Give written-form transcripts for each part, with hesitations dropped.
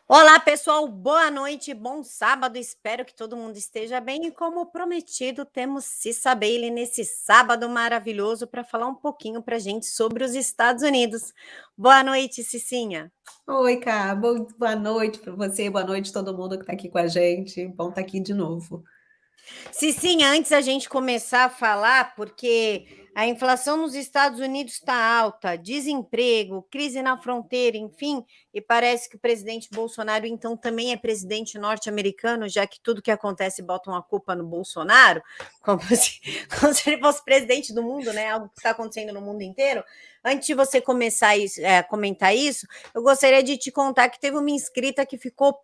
Olá, pessoal, boa noite, bom sábado. Espero que todo mundo esteja bem. E como prometido, temos Cissa Bailey nesse sábado maravilhoso para falar um pouquinho para a gente sobre os Estados Unidos. Boa noite, Cicinha. Oi, Cá, boa noite para você, boa noite a todo mundo que está aqui com a gente. Bom estar aqui de novo. Cicinha, antes a gente começar a falar, porque a inflação nos Estados Unidos está alta, desemprego, crise na fronteira, enfim, e parece que o presidente Bolsonaro, então, também é presidente norte-americano, já que tudo que acontece botam a culpa no Bolsonaro, como se ele fosse presidente do mundo, né? Algo que está acontecendo no mundo inteiro. Antes de você começar a comentar isso, eu gostaria de te contar que teve uma inscrita que ficou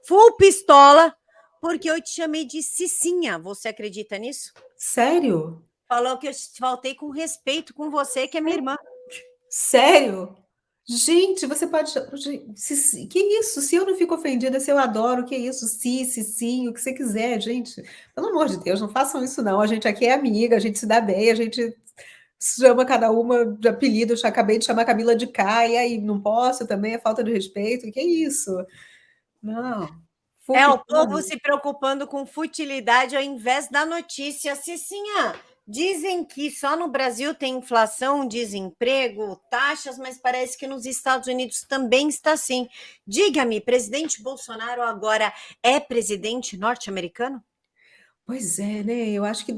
full pistola porque eu te chamei de Cicinha. Você acredita nisso? Sério? Falou que eu faltei com respeito com você, que é minha irmã. Sério? Gente, você pode. Que isso? Se eu não fico ofendida, se eu adoro, que isso? Sim, o que você quiser, gente. Pelo amor de Deus, não façam isso, não. A gente aqui é amiga, a gente se dá bem, a gente chama cada uma de apelido. Eu acabei de chamar a Camila de Cá, e aí não posso também, é falta de respeito. Que isso? Não. Full É o pistola. povo se preocupando com futilidade ao invés da notícia. Cicinha, dizem que só no Brasil tem inflação, desemprego, taxas, mas parece que nos Estados Unidos também está assim. Diga-me, presidente Bolsonaro agora é presidente norte-americano? Pois é, né, eu acho que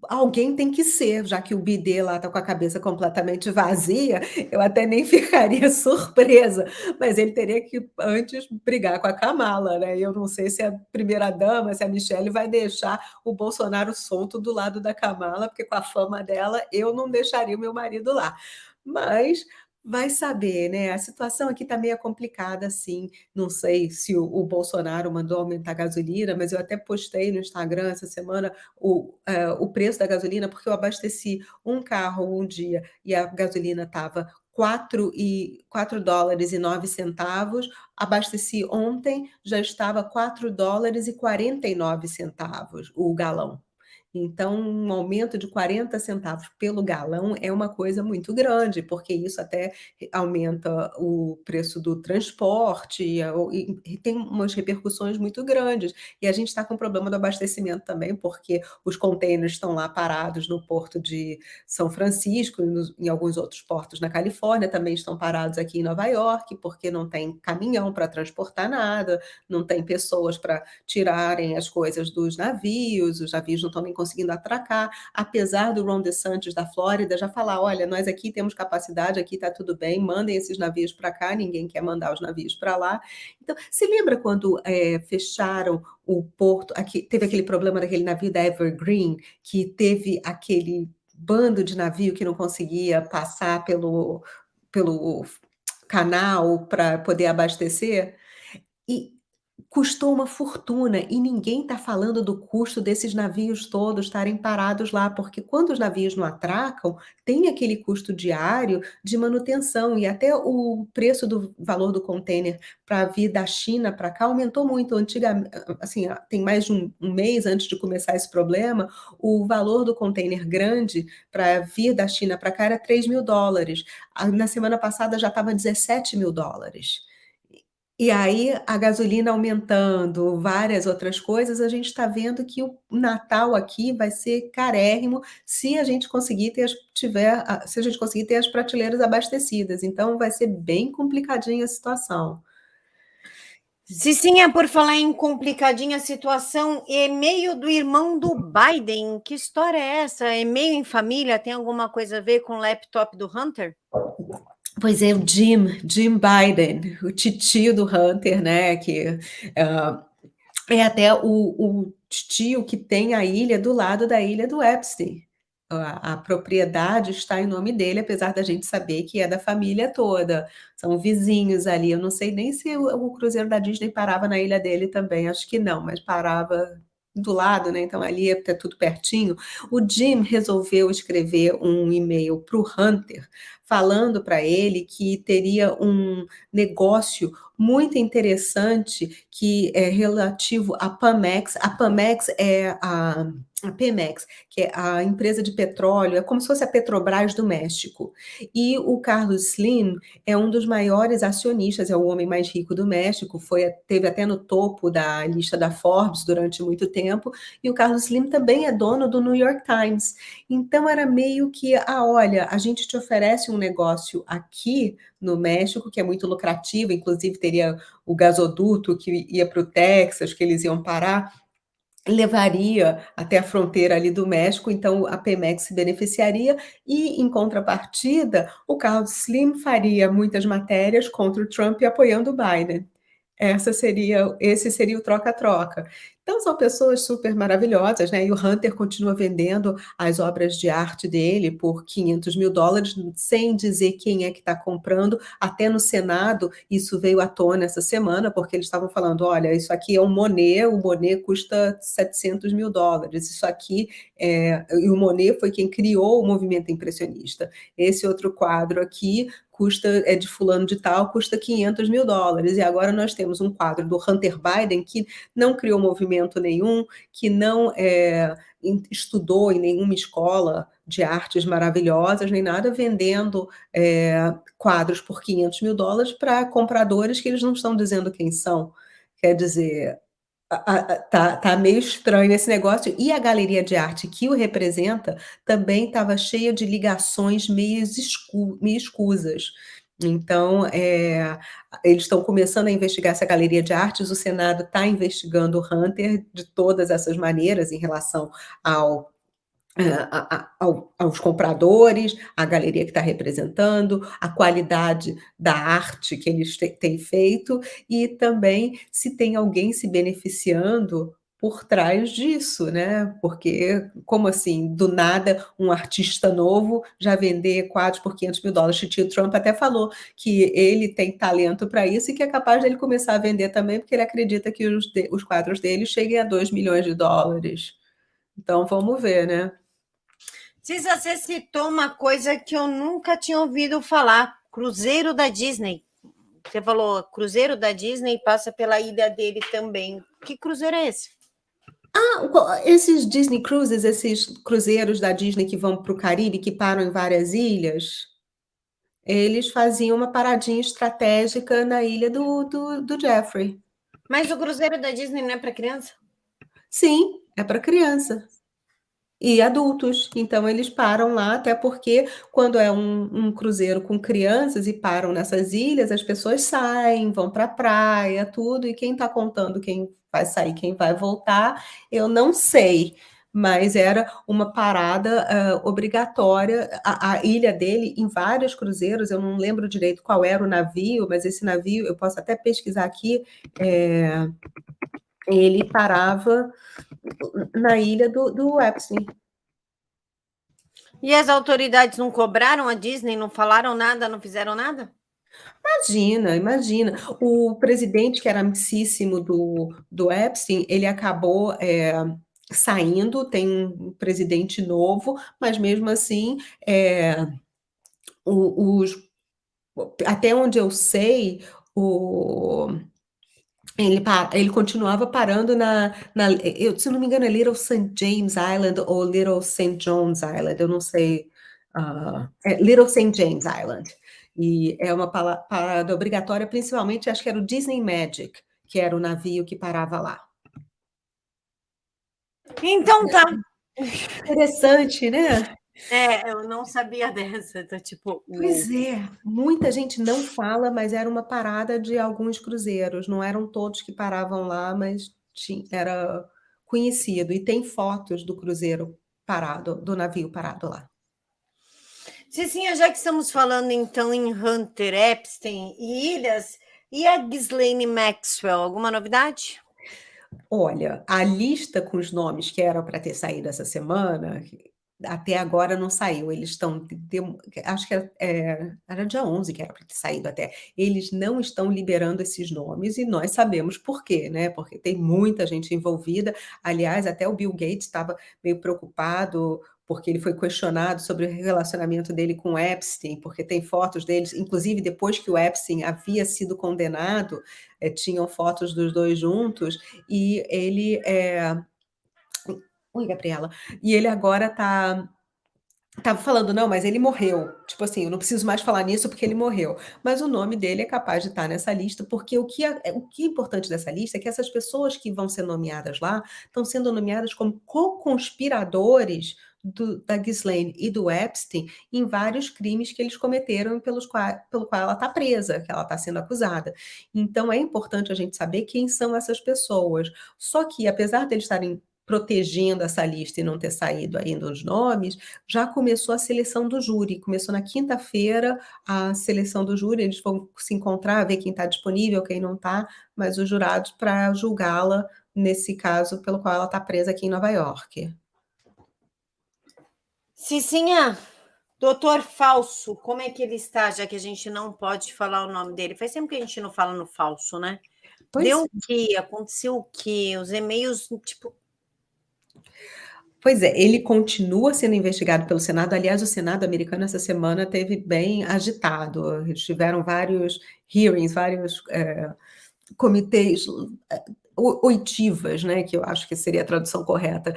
alguém tem que ser, já que o bidê lá tá com a cabeça completamente vazia, eu até nem ficaria surpresa, mas ele teria que antes brigar com a Kamala, né, e eu não sei se a primeira-dama, se a Michelle vai deixar o Bolsonaro solto do lado da Kamala, porque com a fama dela, eu não deixaria o meu marido lá. Mas vai saber, né, a situação aqui tá meio complicada, sim. Não sei se o Bolsonaro mandou aumentar a gasolina, mas eu até postei no Instagram essa semana o preço da gasolina, porque eu abasteci um carro um dia e a gasolina estava $4,09. Abasteci ontem, já estava $4,49 o galão. Então, um aumento de 40 centavos pelo galão é uma coisa muito grande, porque isso até aumenta o preço do transporte e tem umas repercussões muito grandes. E a gente está com o problema do abastecimento também, porque os contêineres estão lá parados no porto de São Francisco e em alguns outros portos na Califórnia, também estão parados aqui em Nova York, porque não tem caminhão para transportar nada, não tem pessoas para tirarem as coisas dos navios, os navios não estão nem conseguindo atracar, apesar do Ron DeSantis da Flórida já falar, olha, nós aqui temos capacidade, aqui está tudo bem, mandem esses navios para cá, ninguém quer mandar os navios para lá. Então, se lembra quando fecharam o porto, aqui, teve aquele problema daquele navio da Evergreen, que teve aquele bando de navio que não conseguia passar pelo canal para poder abastecer? E custou uma fortuna e ninguém está falando do custo desses navios todos estarem parados lá, porque quando os navios não atracam, tem aquele custo diário de manutenção e até o preço do valor do container para vir da China para cá aumentou muito. Assim, tem mais de um mês antes de começar esse problema, o valor do container grande para vir da China para cá era $3.000. Na semana passada já estava $17.000. E aí, a gasolina aumentando, várias outras coisas, a gente está vendo que o Natal aqui vai ser carérrimo se a gente conseguir se a gente conseguir ter as prateleiras abastecidas. Então, vai ser bem complicadinha a situação. Cicinha, por falar em complicadinha situação, e-mail do irmão do Biden, que história é essa? E-mail em família tem alguma coisa a ver com o laptop do Hunter? Pois é, o Jim Biden, o titio do Hunter, né? Que é até o tio que tem a ilha do lado da ilha do Epstein. A propriedade está em nome dele, apesar da gente saber que é da família toda. São vizinhos ali. Eu não sei nem se o cruzeiro da Disney parava na ilha dele também, acho que não, mas parava do lado, né? Então ali é tudo pertinho. O Jim resolveu escrever um e-mail para o Hunter, falando para ele que teria um negócio muito interessante que é relativo à Pemex. A Pemex é a Pemex, que é a empresa de petróleo, é como se fosse a Petrobras do México. E o Carlos Slim é um dos maiores acionistas, é o homem mais rico do México, teve até no topo da lista da Forbes durante muito tempo, e o Carlos Slim também é dono do New York Times. Então era meio que, olha, a gente te oferece um negócio aqui no México, que é muito lucrativo, inclusive teria o gasoduto que ia para o Texas, que eles iam parar, levaria até a fronteira ali do México, então a Pemex se beneficiaria e, em contrapartida, o Carlos Slim faria muitas matérias contra o Trump e apoiando o Biden. Esse seria o troca-troca. Então são pessoas super maravilhosas, né? E o Hunter continua vendendo as obras de arte dele por US$ 500 mil, sem dizer quem é que está comprando. Até no Senado isso veio à tona essa semana, porque eles estavam falando, olha, isso aqui é um Monet, o Monet custa US$ 700 mil. Isso aqui e o Monet foi quem criou o movimento impressionista. Esse outro quadro aqui é de fulano de tal, custa US$ 500 mil. E agora nós temos um quadro do Hunter Biden que não criou movimento nenhum, que não estudou em nenhuma escola de artes maravilhosas, nem nada, vendendo quadros por US$ 500 mil para compradores que eles não estão dizendo quem são. Quer dizer, tá meio estranho esse negócio. E a galeria de arte que o representa também estava cheia de ligações meio escusas. Então, eles estão começando a investigar essa galeria de artes, o Senado está investigando o Hunter de todas essas maneiras em relação aos compradores, a galeria que está representando, a qualidade da arte que eles têm feito e também se tem alguém se beneficiando por trás disso, né? Porque, como assim, do nada, um artista novo já vender quadros por US$ 500 mil? O tio Trump até falou que ele tem talento para isso e que é capaz dele começar a vender também, porque ele acredita que os quadros dele cheguem a US$ 2 milhões. Então, vamos ver, né? Cisa, você citou uma coisa que eu nunca tinha ouvido falar: cruzeiro da Disney. Você falou, cruzeiro da Disney passa pela ilha dele também. Que cruzeiro é esse? Esses Disney Cruises, esses cruzeiros da Disney que vão para o Caribe, que param em várias ilhas, eles faziam uma paradinha estratégica na ilha do Jeffrey. Mas o cruzeiro da Disney não é para criança? Sim, é para criança. E adultos, então eles param lá, até porque quando é um cruzeiro com crianças e param nessas ilhas, as pessoas saem, vão para a praia, tudo, e quem está contando quem vai sair, quem vai voltar, eu não sei, mas era uma parada obrigatória. A ilha dele, em vários cruzeiros, eu não lembro direito qual era o navio, mas esse navio, eu posso até pesquisar aqui, ele parava na ilha do Epstein. E as autoridades não cobraram a Disney, não falaram nada, não fizeram nada? Imagina. O presidente, que era amicíssimo do Epstein, ele acabou saindo, tem um presidente novo, mas mesmo assim, os, até onde eu sei, ele continuava parando se não me engano, é Little St. James Island ou Little St. John's Island, eu não sei. Little St. James Island. E é uma parada obrigatória, principalmente, acho que era o Disney Magic, que era o navio que parava lá. Então tá. Interessante, né? Eu não sabia dessa. Então, tipo, Pois é, muita gente não fala, mas era uma parada de alguns cruzeiros. Não eram todos que paravam lá, mas era conhecido. E tem fotos do cruzeiro parado, do navio parado lá. Cicinha, já que estamos falando então em Hunter Epstein e ilhas, e a Ghislaine Maxwell, alguma novidade? Olha, a lista com os nomes que eram para ter saído essa semana, até agora não saiu. Eles estão, acho que era dia 11 que era para ter saído até. Eles não estão liberando esses nomes e nós sabemos por quê, né? Porque tem muita gente envolvida. Aliás, até o Bill Gates estava meio preocupado porque ele foi questionado sobre o relacionamento dele com Epstein, porque tem fotos deles, inclusive depois que o Epstein havia sido condenado, tinham fotos dos dois juntos, e ele Oi, Gabriela. E ele agora estava falando: "Não, mas ele morreu". Tipo assim: "Eu não preciso mais falar nisso, porque ele morreu". Mas o nome dele é capaz de estar nessa lista, porque o que é importante dessa lista é que essas pessoas que vão ser nomeadas lá, estão sendo nomeadas como co-conspiradores da Ghislaine e do Epstein em vários crimes que eles cometeram e pelo qual ela está presa, que ela está sendo acusada. Então é importante a gente saber quem são essas pessoas. Só que, apesar deles estarem protegendo essa lista e não ter saído ainda os nomes, já começou a seleção do júri. Começou na quinta-feira a seleção do júri, eles vão se encontrar, ver quem está disponível, quem não está, mas os jurados para julgá-la nesse caso pelo qual ela está presa aqui em Nova York. Cicinha, doutor Falso, como é que ele está, já que a gente não pode falar o nome dele? Faz tempo que a gente não fala no Falso, né? Pois, Deu o quê? Aconteceu o quê? Os e-mails, tipo, pois é, ele continua sendo investigado pelo Senado. Aliás, o Senado americano essa semana teve bem agitado. Eles tiveram vários hearings, vários comitês, oitivas, né, que eu acho que seria a tradução correta.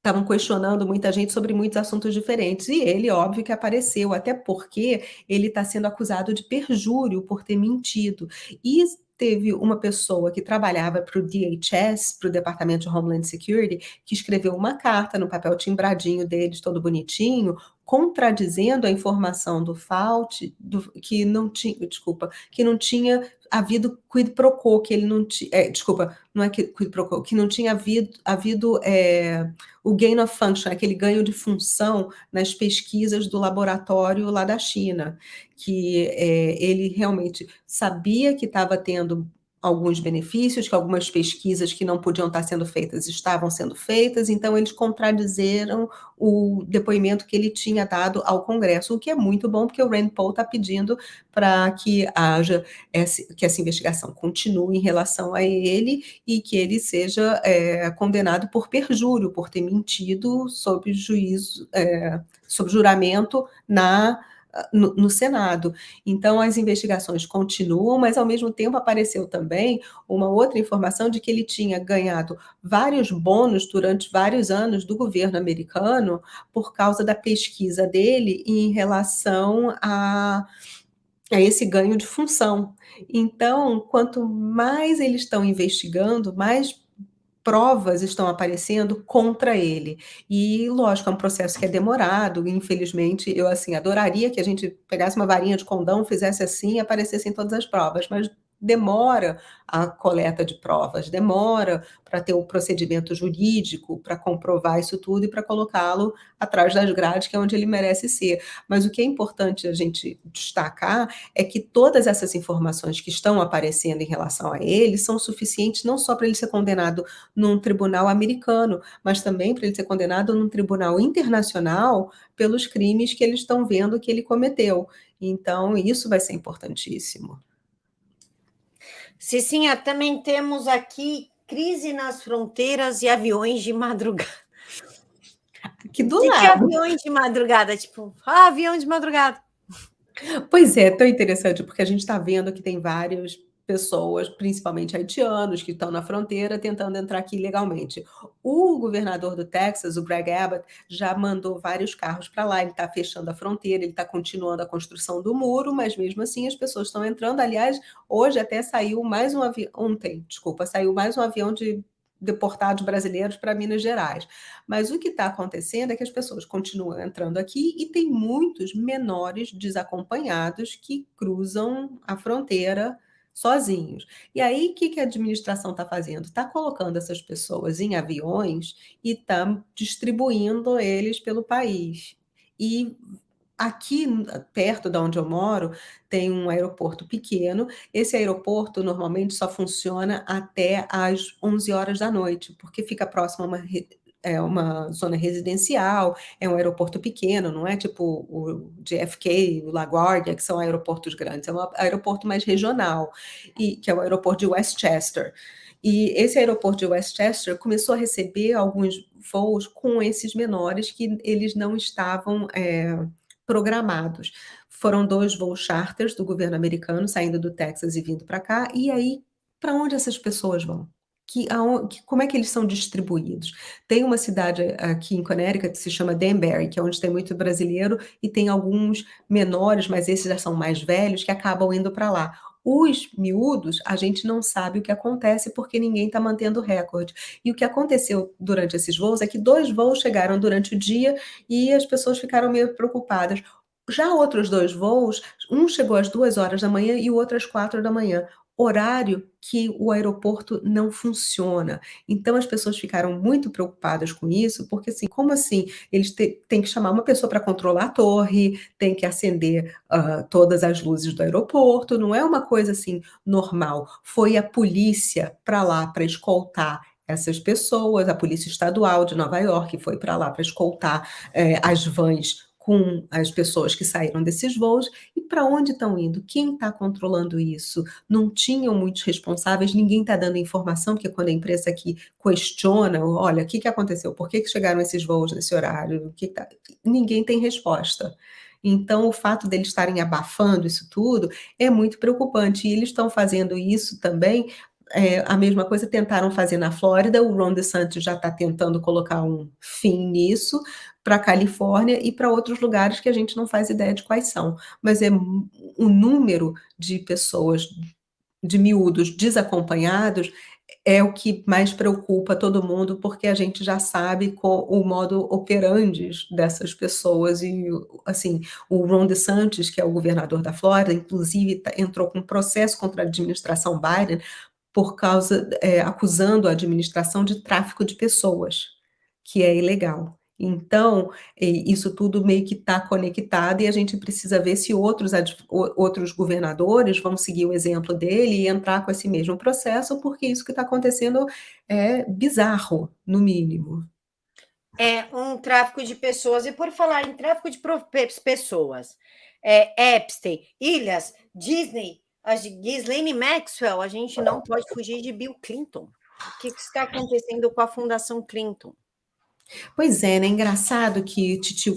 Estavam questionando muita gente sobre muitos assuntos diferentes. E ele, óbvio que apareceu, até porque ele está sendo acusado de perjúrio por ter mentido. E teve uma pessoa que trabalhava para o DHS, para o Departamento de Homeland Security, que escreveu uma carta no papel timbradinho deles, todo bonitinho, contradizendo a informação do Fauci, que não tinha, desculpa, que não tinha havido quid pro quo, que ele não tinha, desculpa, não é que quid pro quo, que não tinha havido o gain of function, aquele ganho de função nas pesquisas do laboratório lá da China, que ele realmente sabia que estava tendo alguns benefícios, que algumas pesquisas que não podiam estar sendo feitas estavam sendo feitas, então eles contradizeram o depoimento que ele tinha dado ao Congresso, o que é muito bom, porque o Rand Paul está pedindo para que haja que essa investigação continue em relação a ele e que ele seja condenado por perjúrio, por ter mentido sob juízo, sob juramento no Senado. Então, as investigações continuam, mas ao mesmo tempo apareceu também uma outra informação de que ele tinha ganhado vários bônus durante vários anos do governo americano por causa da pesquisa dele em relação a esse ganho de função. Então, quanto mais eles estão investigando, mais provas estão aparecendo contra ele. E, lógico, é um processo que é demorado, e, infelizmente, eu, assim, adoraria que a gente pegasse uma varinha de condão, fizesse assim e aparecessem todas as provas, mas demora a coleta de provas, demora para ter o procedimento jurídico, para comprovar isso tudo e para colocá-lo atrás das grades, que é onde ele merece ser. Mas o que é importante a gente destacar é que todas essas informações que estão aparecendo em relação a ele são suficientes não só para ele ser condenado num tribunal americano, mas também para ele ser condenado num tribunal internacional pelos crimes que eles estão vendo que ele cometeu. Então, isso vai ser importantíssimo. Cicinha, também temos aqui crise nas fronteiras e aviões de madrugada. Aqui do O que é lado. aviões de madrugada? Tipo, avião de madrugada. Pois é, tão interessante, porque a gente está vendo que tem várias pessoas, principalmente haitianos, que estão na fronteira tentando entrar aqui ilegalmente. O governador do Texas, o Greg Abbott, já mandou vários carros para lá, ele está fechando a fronteira, ele está continuando a construção do muro, mas mesmo assim as pessoas estão entrando. Aliás, hoje até saiu mais um avião, ontem, desculpa, saiu mais um avião de deportados brasileiros para Minas Gerais. Mas o que está acontecendo é que as pessoas continuam entrando aqui e tem muitos menores desacompanhados que cruzam a fronteira sozinhos. E aí, o que a administração está fazendo? Está colocando essas pessoas em aviões e está distribuindo eles pelo país. E aqui, perto da onde eu moro, tem um aeroporto pequeno. Esse aeroporto normalmente só funciona até às 11 horas da noite, porque fica próximo a uma é uma zona residencial, é um aeroporto pequeno, não é tipo o JFK, o LaGuardia, que são aeroportos grandes, é um aeroporto mais regional, e que é o aeroporto de Westchester. E esse aeroporto de Westchester começou a receber alguns voos com esses menores que eles não estavam programados. Foram 2 voos charters do governo americano saindo do Texas e vindo para cá, e aí para onde essas pessoas vão? Como é que eles são distribuídos? Tem uma cidade aqui em Connecticut que se chama Danbury, que é onde tem muito brasileiro, e tem alguns menores, mas esses já são mais velhos, que acabam indo para lá. Os miúdos, a gente não sabe o que acontece porque ninguém está mantendo recorde. E o que aconteceu durante esses voos é que 2 voos chegaram durante o dia e as pessoas ficaram meio preocupadas. Já outros 2 voos, um chegou às 2 horas da manhã e o outro às 4 da manhã, horário que o aeroporto não funciona. Então as pessoas ficaram muito preocupadas com isso, porque assim, como assim? Eles têm que chamar uma pessoa para controlar a torre, tem que acender todas as luzes do aeroporto, não é uma coisa assim normal. Foi a polícia para lá para escoltar essas pessoas, a Polícia Estadual de Nova York foi para lá para escoltar as vans com as pessoas que saíram desses voos. E para onde estão indo? Quem está controlando isso? Não tinham muitos responsáveis, ninguém está dando informação, porque quando a imprensa aqui questiona, olha, o que aconteceu? Por que chegaram esses voos nesse horário? Ninguém tem resposta. Então, o fato deles estarem abafando isso tudo é muito preocupante. E eles estão fazendo isso também. A mesma coisa tentaram fazer na Flórida, o Ron DeSantis já está tentando colocar um fim nisso, para a Califórnia e para outros lugares que a gente não faz ideia de quais são. Mas o número de pessoas, de miúdos desacompanhados, é o que mais preocupa todo mundo, porque a gente já sabe o modo operandi dessas pessoas. E, assim, o Ron DeSantis, que é o governador da Flórida, inclusive entrou com um processo contra a administração Biden por causa, acusando a administração de tráfico de pessoas, que é ilegal. Então, isso tudo meio que está conectado e a gente precisa ver se outros governadores vão seguir o exemplo dele e entrar com esse mesmo processo, porque isso que está acontecendo é bizarro, no mínimo. É um tráfico de pessoas. E por falar em tráfico de pessoas, Epstein, Ilhas, Disney, a Ghislaine Maxwell, a gente não pode fugir de Bill Clinton. O que está acontecendo com a Fundação Clinton? Pois é, né? Engraçado que o titio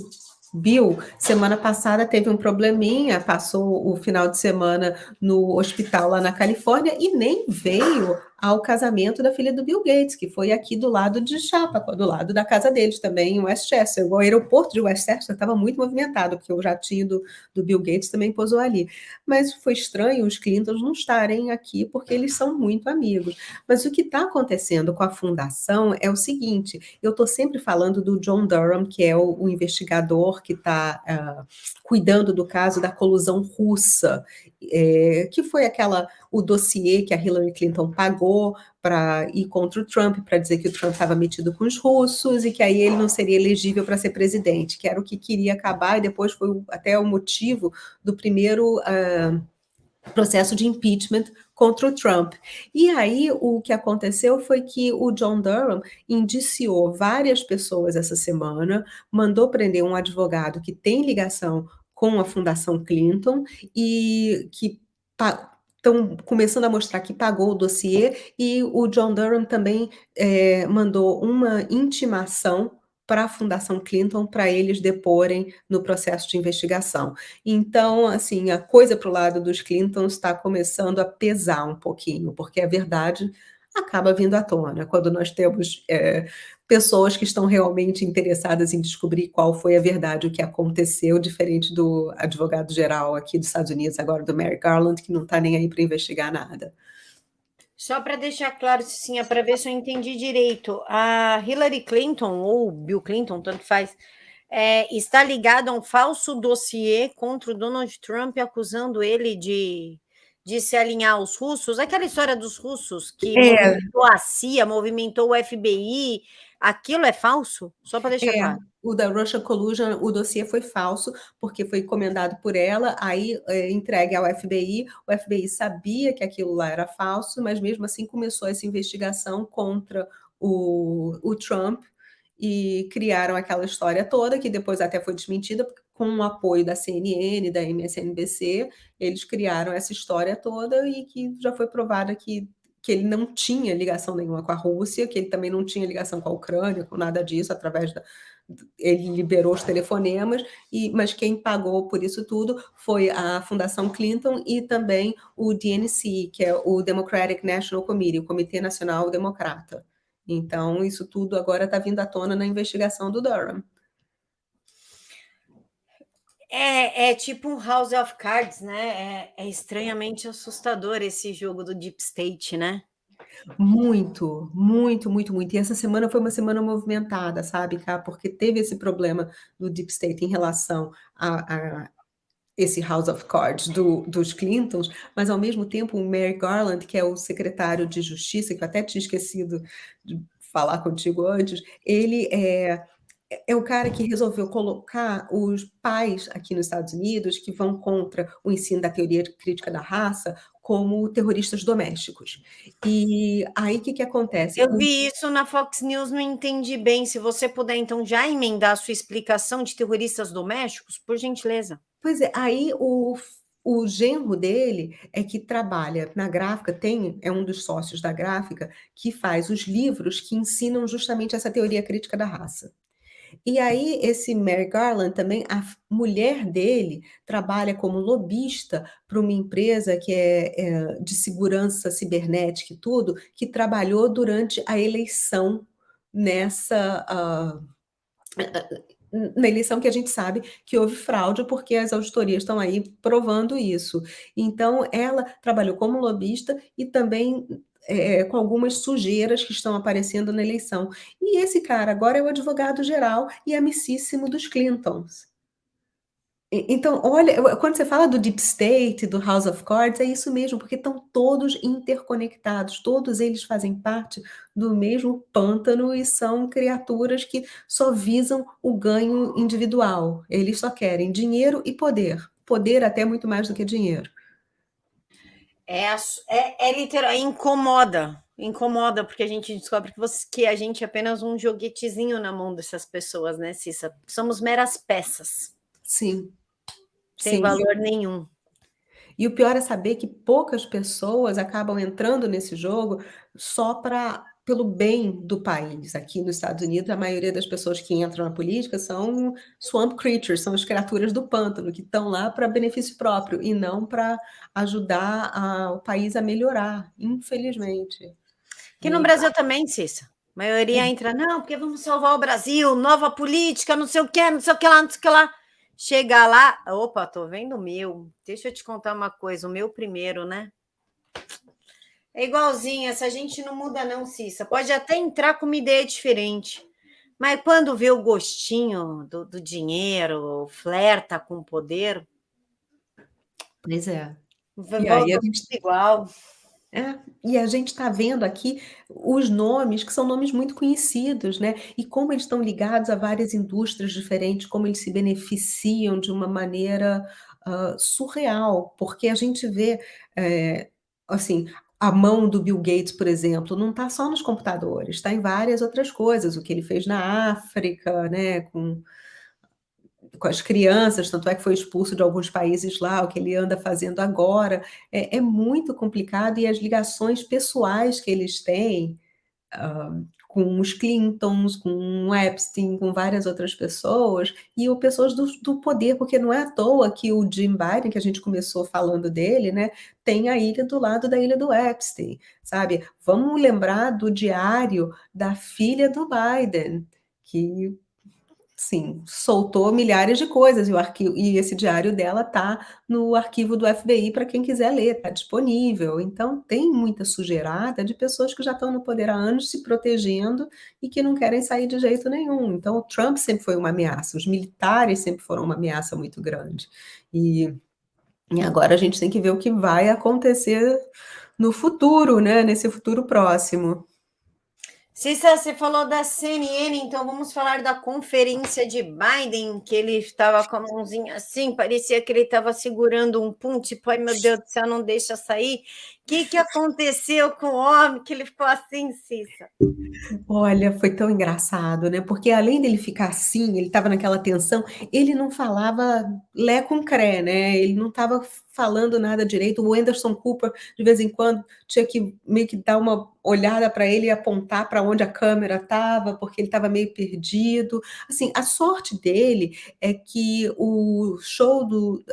Bill, semana passada, teve um probleminha, passou o final de semana no hospital lá na Califórnia e nem veio ao casamento da filha do Bill Gates, que foi aqui do lado de Chapa, do lado da casa deles também, em Westchester. O aeroporto de Westchester estava muito movimentado, porque o jatinho do Bill Gates também pousou ali. Mas foi estranho os Clintons não estarem aqui, porque eles são muito amigos. Mas o que está acontecendo com a fundação é o seguinte: eu estou sempre falando do John Durham, que é o investigador que está cuidando do caso da colusão russa, que foi o dossiê que a Hillary Clinton pagou para ir contra o Trump, para dizer que o Trump estava metido com os russos e que aí ele não seria elegível para ser presidente, que era o que queria acabar, e depois foi até o motivo do primeiro processo de impeachment contra o Trump. E aí o que aconteceu foi que o John Durham indiciou várias pessoas essa semana, mandou prender um advogado que tem ligação com a Fundação Clinton e que estão começando a mostrar que pagou o dossiê, e o John Durham também mandou uma intimação para a Fundação Clinton para eles deporem no processo de investigação. Então, assim, a coisa para o lado dos Clintons está começando a pesar um pouquinho, porque a verdade acaba vindo à tona quando nós temos pessoas que estão realmente interessadas em descobrir qual foi a verdade, o que aconteceu, diferente do advogado-geral aqui dos Estados Unidos, agora do Merrick Garland, que não está nem aí para investigar nada. Só para deixar claro, sim, para ver se eu entendi direito, a Hillary Clinton ou Bill Clinton, tanto faz, está ligado a um falso dossiê contra o Donald Trump, acusando ele de se alinhar aos russos. Aquela história dos russos que movimentou a CIA, movimentou o FBI, aquilo é falso? Só para deixar claro. O da Russia Collusion, o dossiê foi falso, porque foi encomendado por ela, aí entregue ao FBI. O FBI sabia que aquilo lá era falso, mas mesmo assim começou essa investigação contra o Trump, e criaram aquela história toda, que depois até foi desmentida, com o apoio da CNN, da MSNBC, eles criaram essa história toda e que já foi provada que ele não tinha ligação nenhuma com a Rússia, que ele também não tinha ligação com a Ucrânia, com nada disso, através da ele liberou os telefonemas, mas quem pagou por isso tudo foi a Fundação Clinton e também o DNC, que é o Democratic National Committee, o Comitê Nacional Democrata. Então, isso tudo agora está vindo à tona na investigação do Durham. É tipo um House of Cards, né? É estranhamente assustador esse jogo do Deep State, né? Muito, muito, muito, muito. E essa semana foi uma semana movimentada, sabe, Cá? Porque teve esse problema do Deep State em relação a esse House of Cards dos Clintons, mas ao mesmo tempo o Merrick Garland, que é o secretário de Justiça, que eu até tinha esquecido de falar contigo antes, ele é o cara que resolveu colocar os pais aqui nos Estados Unidos que vão contra o ensino da teoria crítica da raça como terroristas domésticos. E aí o que acontece? Eu vi isso na Fox News, não entendi bem. Se você puder, então, já emendar a sua explicação de terroristas domésticos, por gentileza. Pois é, aí o genro dele é que trabalha na gráfica, é um dos sócios da gráfica, que faz os livros que ensinam justamente essa teoria crítica da raça. E aí, esse Merrick Garland também, a mulher dele trabalha como lobista para uma empresa que é de segurança cibernética e tudo, que trabalhou durante a eleição nessa. Na eleição que a gente sabe que houve fraude, porque as auditorias estão aí provando isso. Então, ela trabalhou como lobista e também com algumas sujeiras que estão aparecendo na eleição. E esse cara agora é o advogado-geral e amicíssimo dos Clintons. Então, olha, quando você fala do Deep State, do House of Cards, é isso mesmo, porque estão todos interconectados, todos eles fazem parte do mesmo pântano e são criaturas que só visam o ganho individual. Eles só querem dinheiro e poder. Poder até muito mais do que dinheiro. Literal, incomoda, porque a gente descobre que a gente é apenas um joguetezinho na mão dessas pessoas, né, Cissa? Somos meras peças. Sim. Sem Sim. valor nenhum. E o pior é saber que poucas pessoas acabam entrando nesse jogo só pelo bem do país. Aqui nos Estados Unidos, a maioria das pessoas que entram na política são swamp creatures, são as criaturas do pântano, que estão lá para benefício próprio e não para ajudar o país a melhorar, infelizmente. Que no Brasil também, Cissa. A maioria entra, não, porque vamos salvar o Brasil, nova política, não sei o que, não sei o que lá, não sei o que lá. Chega lá, opa, tô vendo o meu. Deixa eu te contar uma coisa, o meu primeiro, né? É igualzinho, essa gente não muda não, Cissa. Pode até entrar com uma ideia diferente, mas quando vê o gostinho do dinheiro, flerta com o poder... Pois é. E aí Volta a gente igual. E a gente está vendo aqui os nomes, que são nomes muito conhecidos, né? E como eles estão ligados a várias indústrias diferentes, como eles se beneficiam de uma maneira surreal, porque a gente vê, assim, a mão do Bill Gates, por exemplo, não está só nos computadores, está em várias outras coisas, o que ele fez na África, né, com as crianças, tanto é que foi expulso de alguns países lá, o que ele anda fazendo agora, é muito complicado e as ligações pessoais que eles têm, com os Clintons, com o Epstein, com várias outras pessoas, e pessoas do poder, porque não é à toa que o Jim Biden, que a gente começou falando dele, né, tem a ilha do lado da ilha do Epstein, sabe? Vamos lembrar do diário da filha do Biden, que sim, soltou milhares de coisas e esse diário dela está no arquivo do FBI para quem quiser ler, está disponível. Então tem muita sujeirada de pessoas que já estão no poder há anos se protegendo e que não querem sair de jeito nenhum. Então o Trump sempre foi uma ameaça, os militares sempre foram uma ameaça muito grande. E agora a gente tem que ver o que vai acontecer no futuro, né? Nesse futuro próximo. Cissa, você falou da CNN, então vamos falar da conferência de Biden, que ele estava com a mãozinha assim, parecia que ele estava segurando um pum, tipo, ai meu Deus do céu, não deixa sair. Que aconteceu com o homem que ele ficou assim, Cissa? Olha, foi tão engraçado, né, porque além dele ficar assim, ele estava naquela tensão, ele não falava lé com cré, né, ele não estava falando nada direito. O Anderson Cooper, de vez em quando, tinha que meio que dar uma olhada para ele e apontar para onde a câmera estava, porque ele estava meio perdido. Assim, a sorte dele é que o show do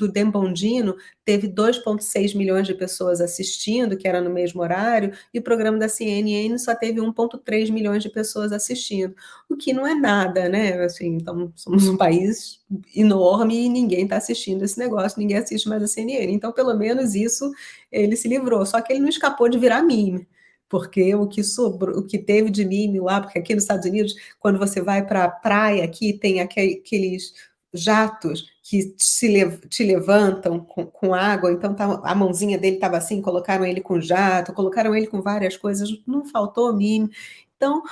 Dan Bongino teve 2,6 milhões de pessoas assistindo, que era no mesmo horário, e o programa da CNN só teve 1,3 milhões de pessoas assistindo, o que não é nada, né? Assim, então, somos um país enorme e ninguém está assistindo esse negócio, ninguém assiste mais a CNN. Então, pelo menos isso ele se livrou. Só que ele não escapou de virar meme, porque o que sobrou, o que teve de meme lá, porque aqui nos Estados Unidos, quando você vai para a praia, aqui tem aqueles jatos que te levantam com água, então tá, a mãozinha dele estava assim, colocaram ele com jato, colocaram ele com várias coisas, não faltou mime. Então,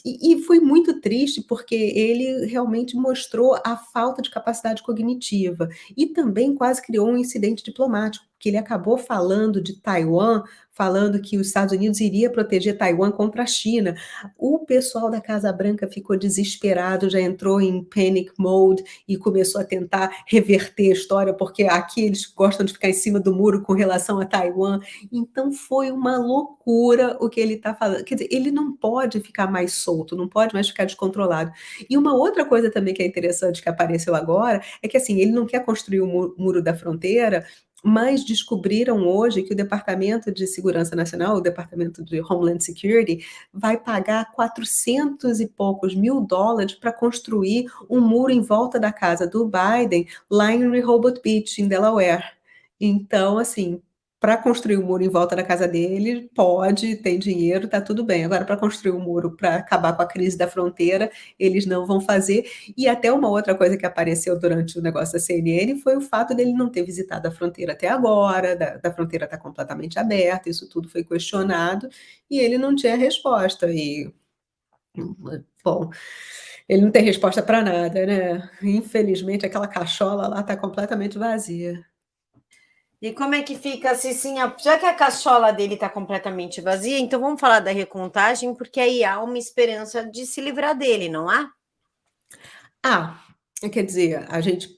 e foi muito triste, porque ele realmente mostrou a falta de capacidade cognitiva e também quase criou um incidente diplomático, porque ele acabou falando de Taiwan, falando que os Estados Unidos iria proteger Taiwan contra a China. O pessoal da Casa Branca ficou desesperado, já entrou em panic mode e começou a tentar reverter a história, porque aqui eles gostam de ficar em cima do muro com relação a Taiwan. Então foi uma loucura o que ele está falando. Quer dizer, ele não pode ficar mais solto, não pode mais ficar descontrolado. E uma outra coisa também que é interessante que apareceu agora é que assim, ele não quer construir o muro da fronteira, mas descobriram hoje que o Departamento de Segurança Nacional, o Departamento de Homeland Security, vai pagar 400 e poucos mil dólares para construir um muro em volta da casa do Biden, lá em Rehoboth Beach, em Delaware. Então, assim, para construir um muro em volta da casa dele, pode, tem dinheiro, tá tudo bem. Agora, para construir um muro para acabar com a crise da fronteira, eles não vão fazer. E até uma outra coisa que apareceu durante o negócio da CNN foi o fato dele não ter visitado a fronteira até agora, da fronteira estar completamente aberta, isso tudo foi questionado, e ele não tinha resposta. E, bom, ele não tem resposta para nada, né? Infelizmente, aquela cachola lá está completamente vazia. E como é que fica, Cicinha? Já que a cachola dele está completamente vazia, então vamos falar da recontagem, porque aí há uma esperança de se livrar dele, não há? Ah, quer dizer, a gente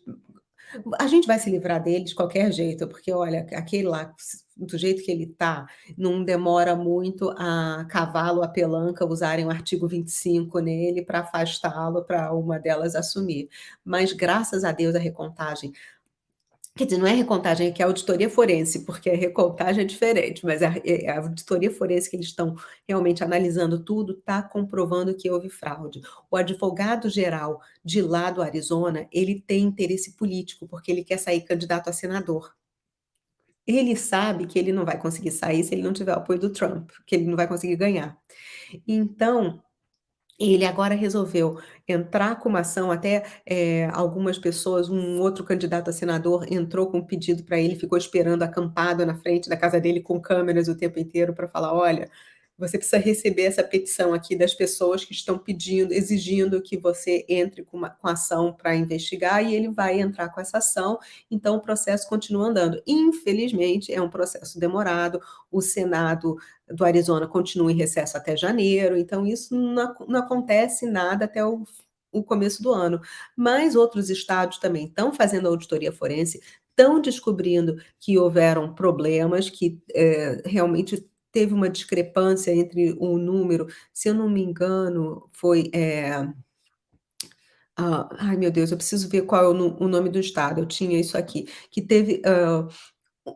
vai se livrar dele de qualquer jeito, porque olha, aquele lá, do jeito que ele tá, não demora muito a cavalo, a pelanca usarem o artigo 25 nele para afastá-lo, para uma delas assumir. Mas graças a Deus a recontagem, quer dizer, não é recontagem, é que é auditoria forense, porque a recontagem é diferente, mas a auditoria forense que eles estão realmente analisando tudo, está comprovando que houve fraude. O advogado-geral de lá do Arizona, ele tem interesse político, porque ele quer sair candidato a senador. Ele sabe que ele não vai conseguir sair se ele não tiver o apoio do Trump, que ele não vai conseguir ganhar. Então, ele agora resolveu entrar com uma ação, até, algumas pessoas, um outro candidato a senador entrou com um pedido para ele, ficou esperando acampado na frente da casa dele com câmeras o tempo inteiro para falar: "Olha, você precisa receber essa petição aqui das pessoas que estão pedindo, exigindo que você entre com ação para investigar", e ele vai entrar com essa ação, então o processo continua andando. Infelizmente, é um processo demorado, o Senado do Arizona continua em recesso até janeiro, então isso não acontece nada até o começo do ano. Mas outros estados também estão fazendo auditoria forense, estão descobrindo que houveram problemas, que realmente teve uma discrepância entre o número, se eu não me engano, foi. Ai meu Deus, eu preciso ver qual é o nome do estado, eu tinha isso aqui, que teve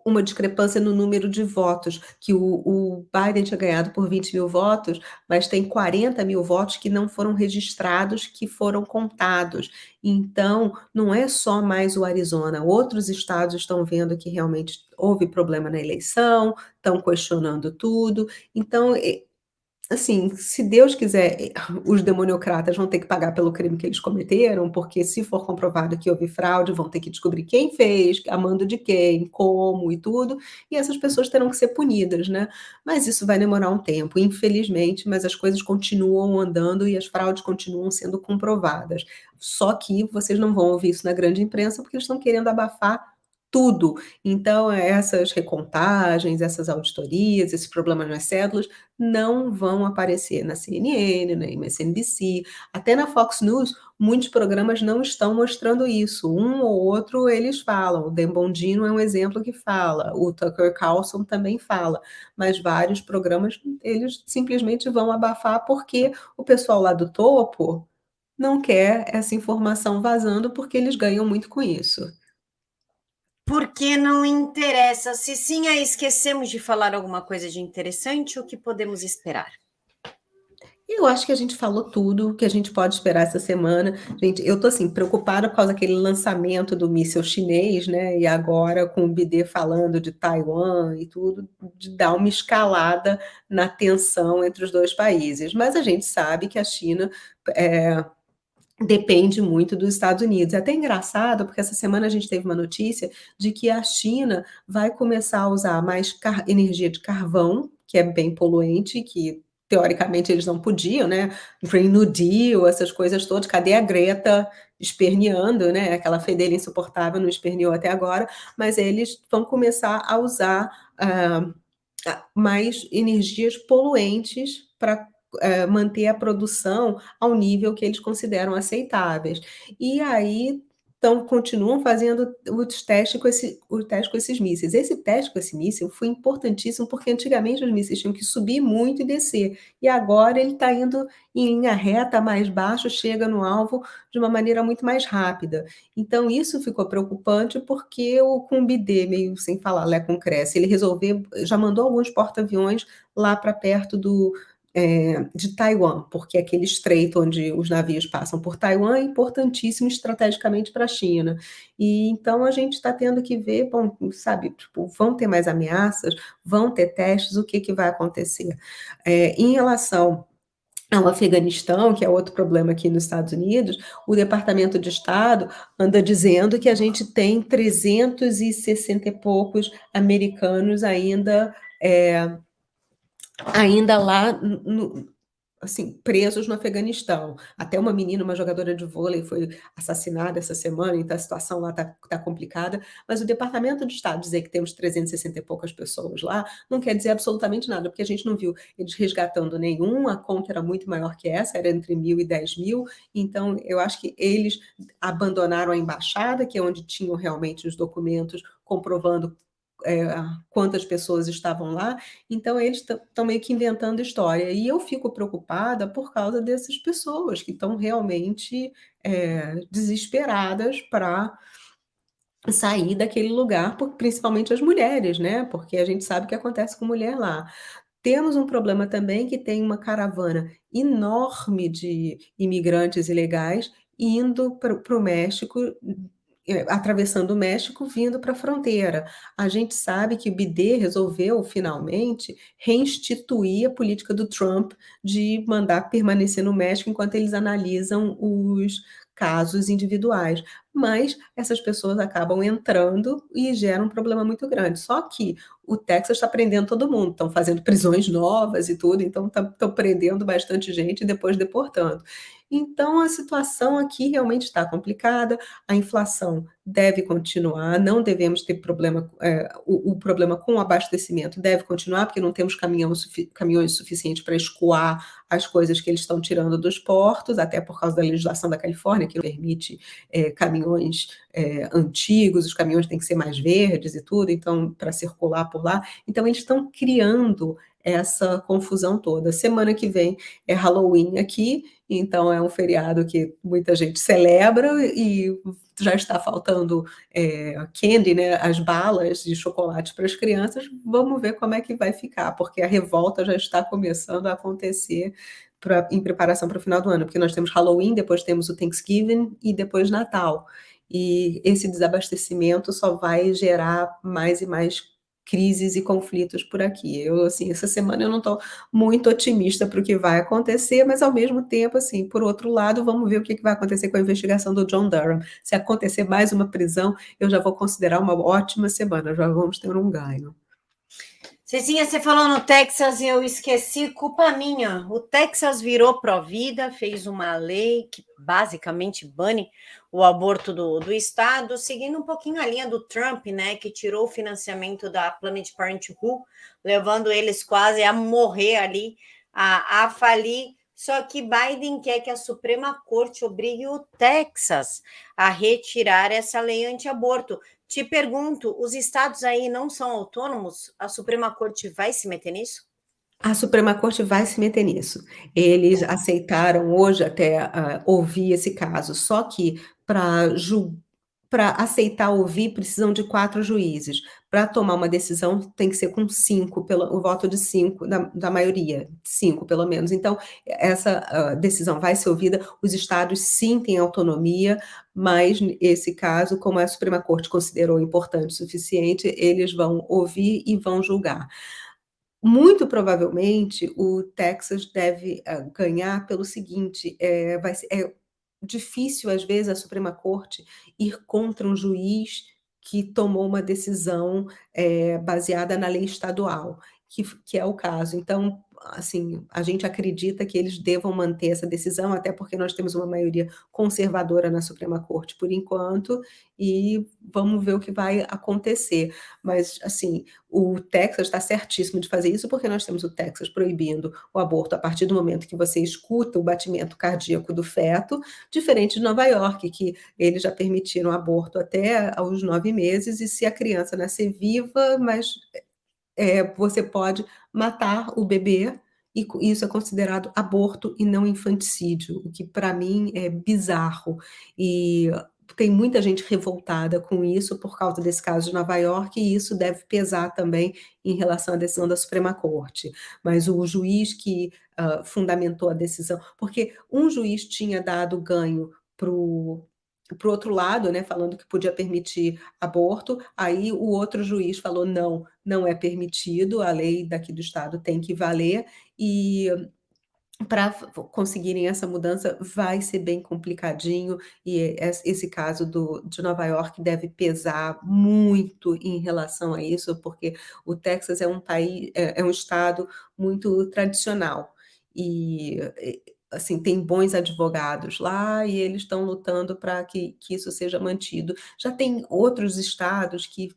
uma discrepância no número de votos, que o Biden tinha ganhado por 20 mil votos, mas tem 40 mil votos que não foram registrados, que foram contados. Então, não é só mais o Arizona, outros estados estão vendo que realmente houve problema na eleição, estão questionando tudo. Então, assim, se Deus quiser, os demoniocratas vão ter que pagar pelo crime que eles cometeram, porque se for comprovado que houve fraude, vão ter que descobrir quem fez, a mando de quem, como e tudo, e essas pessoas terão que ser punidas, né. Mas isso vai demorar um tempo, infelizmente, mas as coisas continuam andando e as fraudes continuam sendo comprovadas. Só que vocês não vão ouvir isso na grande imprensa, porque eles estão querendo abafar tudo. Então, essas recontagens, essas auditorias, esses problemas nas cédulas não vão aparecer na CNN, na MSNBC, até na Fox News, muitos programas não estão mostrando isso. Um ou outro eles falam. O Dan Bongino é um exemplo que fala, o Tucker Carlson também fala, mas vários programas eles simplesmente vão abafar porque o pessoal lá do topo não quer essa informação vazando porque eles ganham muito com isso. Porque não interessa. Se sim, aí esquecemos de falar alguma coisa de interessante, o que podemos esperar? Eu acho que a gente falou tudo que a gente pode esperar essa semana. Gente, eu tô assim preocupada por causa daquele lançamento do míssil chinês, né? E agora com o Biden falando de Taiwan e tudo, de dar uma escalada na tensão entre os dois países. Mas a gente sabe que a China depende muito dos Estados Unidos. É até engraçado, porque essa semana a gente teve uma notícia de que a China vai começar a usar mais energia de carvão, que é bem poluente, que teoricamente eles não podiam, né? Green New Deal, essas coisas todas. Cadê a Greta esperneando, né? Aquela fedelha insuportável não esperneou até agora, mas eles vão começar a usar mais energias poluentes para manter a produção ao nível que eles consideram aceitáveis. E aí então, continuam fazendo o teste com esses mísseis. Esse teste com esse míssil foi importantíssimo porque antigamente os mísseis tinham que subir muito e descer. E agora ele está indo em linha reta, mais baixo, chega no alvo de uma maneira muito mais rápida. Então, isso ficou preocupante porque o Cumbidê, meio sem falar, Lé com Cresce, ele resolveu, já mandou alguns porta-aviões lá para perto de Taiwan, porque aquele estreito onde os navios passam por Taiwan é importantíssimo estrategicamente para a China. E então a gente está tendo que ver, bom, sabe, tipo, vão ter mais ameaças, vão ter testes, o que, que vai acontecer? Em relação ao Afeganistão, que é outro problema aqui nos Estados Unidos, o Departamento de Estado anda dizendo que a gente tem 360 e poucos americanos ainda lá assim, presos no Afeganistão. Até uma menina, uma jogadora de vôlei, foi assassinada essa semana, então a situação lá tá complicada. Mas o Departamento de Estado dizer que temos 360 e poucas pessoas lá não quer dizer absolutamente nada, porque a gente não viu eles resgatando nenhum, a conta era muito maior que essa, era entre 1.000 e 10.000. Então, eu acho que eles abandonaram a embaixada, que é onde tinham realmente os documentos comprovando quantas pessoas estavam lá, então eles estão meio que inventando história. E eu fico preocupada por causa dessas pessoas que estão realmente desesperadas para sair daquele lugar, principalmente as mulheres, né? Porque a gente sabe o que acontece com mulher lá. Temos um problema também que tem uma caravana enorme de imigrantes ilegais indo para o México, atravessando o México, vindo para a fronteira. A gente sabe que o Biden resolveu, finalmente, reinstituir a política do Trump de mandar permanecer no México enquanto eles analisam os casos individuais. Mas essas pessoas acabam entrando e geram um problema muito grande. Só que o Texas está prendendo todo mundo, estão fazendo prisões novas e tudo, então estão prendendo bastante gente e depois deportando. Então a situação aqui realmente está complicada, a inflação deve continuar, não devemos ter problema, o problema com o abastecimento deve continuar, porque não temos caminhões suficientes para escoar as coisas que eles estão tirando dos portos, até por causa da legislação da Califórnia, que não permite caminhões antigos, os caminhões têm que ser mais verdes e tudo, então, para circular por lá. Então, eles estão criando essa confusão toda. Semana que vem é Halloween aqui, então é um feriado que muita gente celebra e já está faltando candy, né, as balas de chocolate para as crianças. Vamos ver como é que vai ficar, porque a revolta já está começando a acontecer em preparação para o final do ano, porque nós temos Halloween, depois temos o Thanksgiving e depois Natal. E esse desabastecimento só vai gerar mais e mais crises e conflitos por aqui. Eu, assim, essa semana eu não estou muito otimista para o que vai acontecer, mas ao mesmo tempo, assim, por outro lado, vamos ver o que vai acontecer com a investigação do John Durham. Se acontecer mais uma prisão, eu já vou considerar uma ótima semana, já vamos ter um ganho. Cezinha, você falou no Texas e eu esqueci, culpa minha. O Texas virou pró-vida, fez uma lei que basicamente bane o aborto do Estado, seguindo um pouquinho a linha do Trump, né, que tirou o financiamento da Planned Parenthood, levando eles quase a morrer ali, a falir. Só que Biden quer que a Suprema Corte obrigue o Texas a retirar essa lei anti-aborto. Te pergunto, os estados aí não são autônomos? A Suprema Corte vai se meter nisso? A Suprema Corte vai se meter nisso. Eles aceitaram hoje até, ouvir esse caso, só que para aceitar ouvir precisam de 4 juízes. Para tomar uma decisão tem que ser com 5, pelo o voto de 5 da maioria, 5 pelo menos. Então, essa, decisão vai ser ouvida. Os estados sim têm autonomia, mas esse caso, como a Suprema Corte considerou importante o suficiente, eles vão ouvir e vão julgar. Muito provavelmente, o Texas deve, ganhar pelo seguinte, vai ser difícil, às vezes, a Suprema Corte ir contra um juiz que tomou uma decisão, baseada na lei estadual, que é o caso. Então, assim, a gente acredita que eles devam manter essa decisão, até porque nós temos uma maioria conservadora na Suprema Corte por enquanto, e vamos ver o que vai acontecer. Mas, assim, o Texas está certíssimo de fazer isso, porque nós temos o Texas proibindo o aborto a partir do momento que você escuta o batimento cardíaco do feto, diferente de Nova York, que eles já permitiram aborto até aos 9 meses, e se a criança nascer viva, mas você pode matar o bebê, e isso é considerado aborto e não infanticídio, o que para mim é bizarro. E tem muita gente revoltada com isso por causa desse caso de Nova York, e isso deve pesar também em relação à decisão da Suprema Corte. Mas o juiz que, fundamentou a decisão, porque um juiz tinha dado ganho para o outro lado, né, falando que podia permitir aborto, aí o outro juiz falou: "Não, não é permitido, a lei daqui do estado tem que valer", e para conseguirem essa mudança vai ser bem complicadinho, e esse caso de Nova York deve pesar muito em relação a isso, porque o Texas é um estado muito tradicional, e assim, tem bons advogados lá, e eles estão lutando para que isso seja mantido. Já tem outros estados que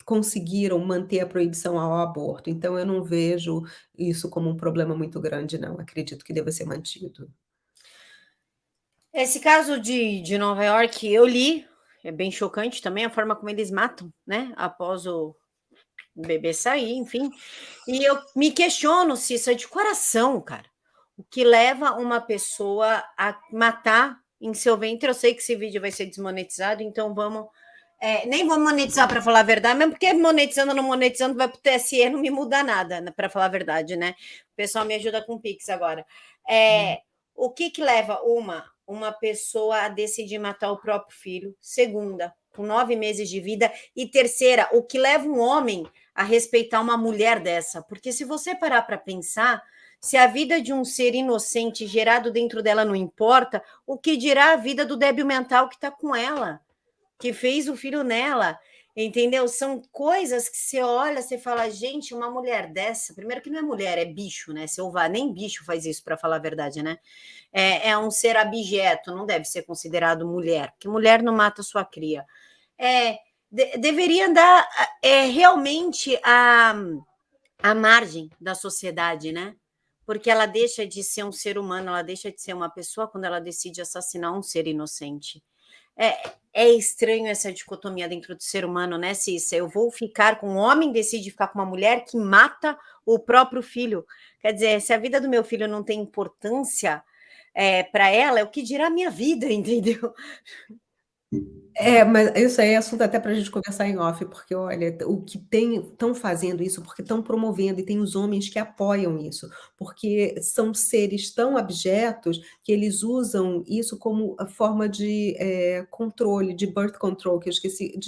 conseguiram manter a proibição ao aborto, então eu não vejo isso como um problema muito grande não, acredito que deva ser mantido. Esse caso de Nova York, eu li, é bem chocante também a forma como eles matam, né? Após o bebê sair, enfim. E eu me questiono se isso é de coração, cara. O que leva uma pessoa a matar em seu ventre? Eu sei que esse vídeo vai ser desmonetizado, então vamos. Nem vou monetizar para falar a verdade, mesmo porque monetizando ou não monetizando vai para o TSE, não me muda nada, né, para falar a verdade, né? O pessoal me ajuda com o Pix agora. Hum. O que leva uma pessoa a decidir matar o próprio filho? Segunda, com 9 meses de vida. E terceira, o que leva um homem a respeitar uma mulher dessa? Porque se você parar para pensar, se a vida de um ser inocente gerado dentro dela não importa, o que dirá a vida do débil mental que está com ela, que fez o filho nela? Entendeu? São coisas que você olha, você fala, gente, uma mulher dessa, primeiro que não é mulher, é bicho, né? Se ouvar, nem bicho faz isso, para falar a verdade, né? Um ser abjeto, não deve ser considerado mulher, porque mulher não mata sua cria. Deveria dar realmente a margem da sociedade, né? Porque ela deixa de ser um ser humano, ela deixa de ser uma pessoa quando ela decide assassinar um ser inocente. É estranho essa dicotomia dentro do ser humano, né, Cissa? Eu vou ficar com um homem, decide ficar com uma mulher que mata o próprio filho. Quer dizer, se a vida do meu filho não tem importância para ela, é o que dirá a minha vida, entendeu? Mas isso aí é assunto até para a gente conversar em off, porque olha, o que estão fazendo isso, porque estão promovendo, e tem os homens que apoiam isso, porque são seres tão abjetos que eles usam isso como a forma de, controle, de birth control, que eu esqueci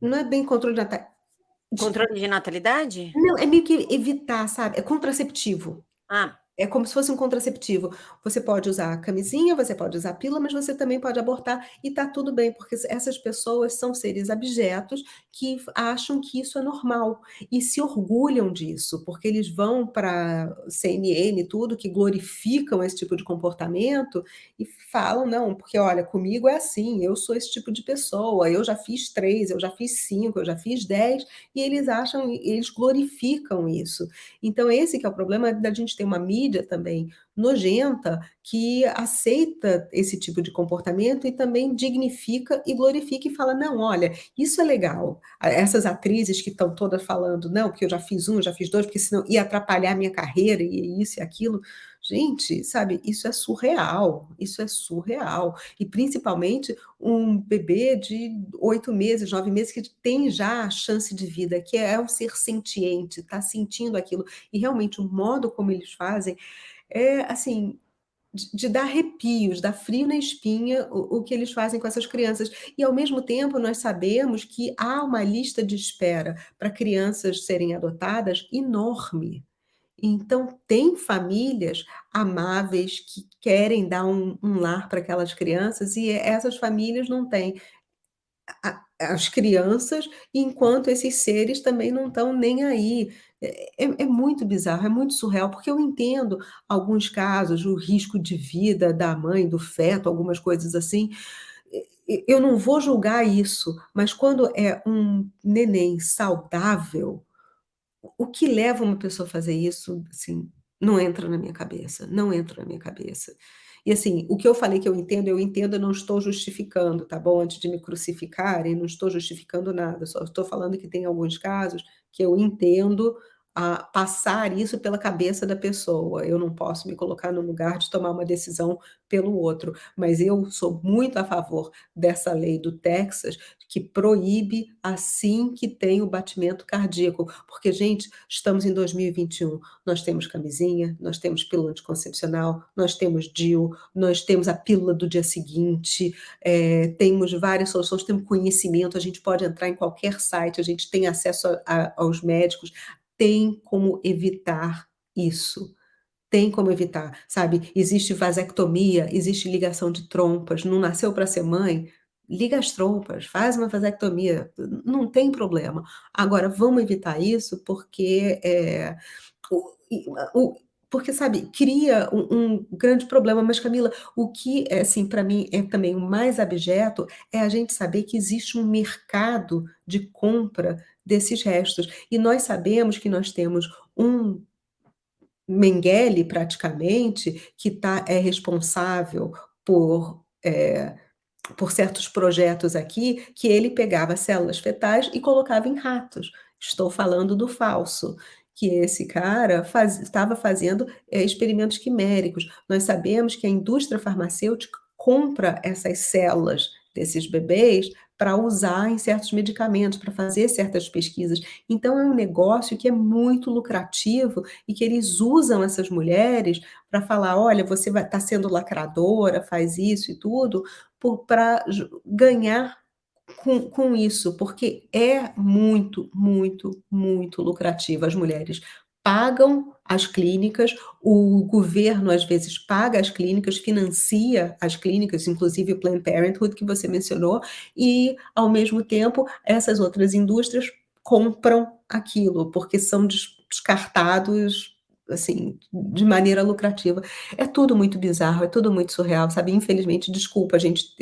não é bem controle de Controle de natalidade? não, é meio que evitar, sabe, é contraceptivo. Ah. É como se fosse um contraceptivo. Você pode usar a camisinha, você pode usar a pílula, mas você também pode abortar e tá tudo bem, porque essas pessoas são seres abjetos que acham que isso é normal e se orgulham disso, porque eles vão para CNN e tudo, que glorificam esse tipo de comportamento e falam: "Não, porque olha, comigo é assim, eu sou esse tipo de pessoa, eu já fiz 3, eu já fiz 5, eu já fiz 10", e eles acham, eles glorificam isso. Então esse que é o problema da gente ter uma mídia também nojenta, que aceita esse tipo de comportamento e também dignifica e glorifica e fala: "Não, olha, isso é legal". Essas atrizes que estão todas falando: "Não, porque eu já fiz 1, eu já fiz 2, porque senão ia atrapalhar a minha carreira e isso e aquilo". Gente, sabe, isso é surreal, isso é surreal. E principalmente um bebê de 8 meses, 9 meses, que tem já a chance de vida, que é um ser sentiente, está sentindo aquilo. E realmente o modo como eles fazem é, assim, de dar arrepios, dar frio na espinha o que eles fazem com essas crianças. E ao mesmo tempo nós sabemos que há uma lista de espera para crianças serem adotadas enorme. Então tem famílias amáveis que querem dar um lar para aquelas crianças e essas famílias não têm as crianças, enquanto esses seres também não estão nem aí. É muito bizarro, é muito surreal, porque eu entendo alguns casos, o risco de vida da mãe, do feto, algumas coisas assim, eu não vou julgar isso, mas quando é um neném saudável, o que leva uma pessoa a fazer isso, assim, não entra na minha cabeça, não entra na minha cabeça. E assim, o que eu falei que eu entendo, eu não estou justificando, tá bom? Antes de me crucificarem, não estou justificando nada, só estou falando que tem alguns casos que eu entendo a passar isso pela cabeça da pessoa. Eu não posso me colocar no lugar de tomar uma decisão pelo outro, mas eu sou muito a favor dessa lei do Texas que proíbe assim que tem o batimento cardíaco, porque, gente, estamos em 2021, nós temos camisinha, nós temos pílula anticoncepcional, nós temos DIU, nós temos a pílula do dia seguinte, temos várias soluções, temos conhecimento, a gente pode entrar em qualquer site, a gente tem acesso aos médicos, tem como evitar isso. Tem como evitar, sabe, existe vasectomia, existe ligação de trompas, não nasceu para ser mãe, liga as trompas, faz uma vasectomia, não tem problema. Agora vamos evitar isso porque, o e o porque, sabe, cria um grande problema, mas Camila, o que é, assim, para mim é também o mais abjeto, é a gente saber que existe um mercado de compra desses restos, e nós sabemos que nós temos um Mengele, praticamente, que é responsável por, por certos projetos aqui, que ele pegava células fetais e colocava em ratos. Estou falando do falso, que esse cara estava fazendo, experimentos quiméricos. Nós sabemos que a indústria farmacêutica compra essas células desses bebês para usar em certos medicamentos, para fazer certas pesquisas. Então é um negócio que é muito lucrativo e que eles usam essas mulheres para falar: "Olha, você vai tá sendo lacradora, faz isso e tudo", para ganhar com isso, porque é muito, muito, muito lucrativo. As mulheres pagam as clínicas, o governo às vezes paga as clínicas, financia as clínicas, inclusive o Planned Parenthood que você mencionou, e ao mesmo tempo essas outras indústrias compram aquilo, porque são descartados, assim, de maneira lucrativa. É tudo muito bizarro, é tudo muito surreal, sabe. Infelizmente, desculpa, gente,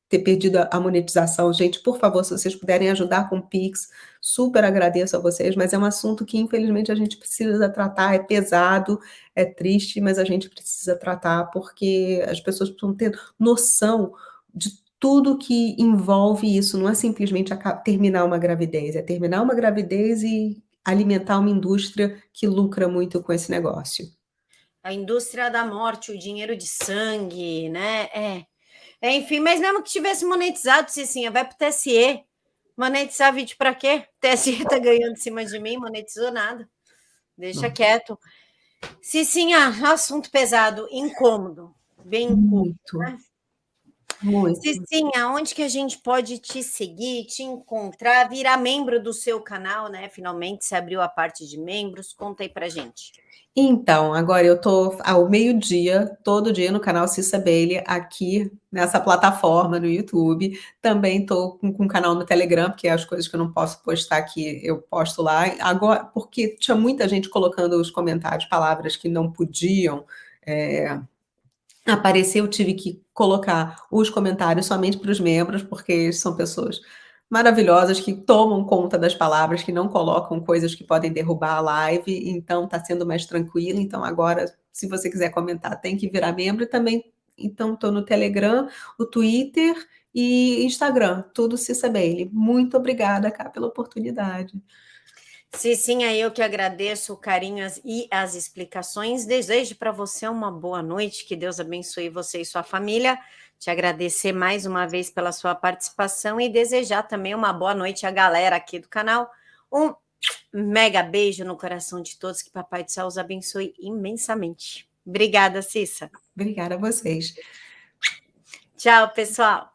ter perdido a monetização. Gente, por favor, se vocês puderem ajudar com o Pix, super agradeço a vocês, mas é um assunto que infelizmente a gente precisa tratar, é pesado, é triste, mas a gente precisa tratar, porque as pessoas precisam ter noção de tudo que envolve isso, não é simplesmente terminar uma gravidez, é terminar uma gravidez e alimentar uma indústria que lucra muito com esse negócio. A indústria da morte, o dinheiro de sangue, né? Enfim, mas mesmo que tivesse monetizado, Cicinha, vai pro TSE. Monetizar vídeo para quê? O TSE tá ganhando em cima de mim, monetizou nada. Deixa quieto. Cicinha, assunto pesado, incômodo. Bem incômodo, Muito. né? Muito. Cicinha, onde que a gente pode te seguir, te encontrar, virar membro do seu canal, né? Finalmente você abriu a parte de membros. Conta aí pra gente. Então, agora eu tô ao meio-dia, todo dia no canal Cissa Bailey, aqui nessa plataforma no YouTube. Também tô com um canal no Telegram, porque as coisas que eu não posso postar aqui, eu posto lá. Agora porque tinha muita gente colocando os comentários, palavras que não podiam, aparecer, eu tive que colocar os comentários somente para os membros, porque são pessoas maravilhosas que tomam conta das palavras, que não colocam coisas que podem derrubar a live, então está sendo mais tranquilo. Então agora, se você quiser comentar, tem que virar membro e também. Então estou no Telegram, o Twitter e Instagram, tudo Cissa Bailey. Muito obrigada, Cá, pela oportunidade. Cicinha, eu que agradeço o carinho e as explicações. Desejo para você uma boa noite, que Deus abençoe você e sua família. Te agradecer mais uma vez pela sua participação e desejar também uma boa noite à galera aqui do canal. Um mega beijo no coração de todos, que Papai do Céu os abençoe imensamente. Obrigada, Cissa. Obrigada a vocês. Tchau, pessoal.